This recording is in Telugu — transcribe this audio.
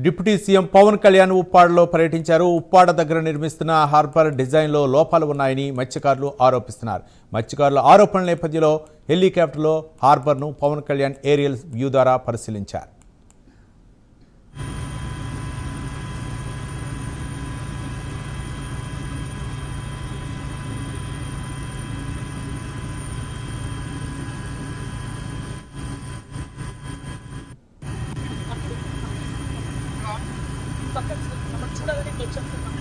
డిప్యూటీ సీఎం పవన్ కళ్యాణ్ ఉప్పాడలో పర్యటించారు. ఉప్పాడ దగ్గర నిర్మిస్తున్న హార్బర్ డిజైన్లో లోపాలు ఉన్నాయని మత్స్యకారులు ఆరోపిస్తున్నారు. మత్స్యకారుల ఆరోపణల నేపథ్యంలో హెలికాప్టర్లో హార్బర్ను పవన్ కళ్యాణ్ ఏరియల్ వ్యూ ద్వారా పరిశీలించారు. చూడాలని వచ్చేస్తున్నాం.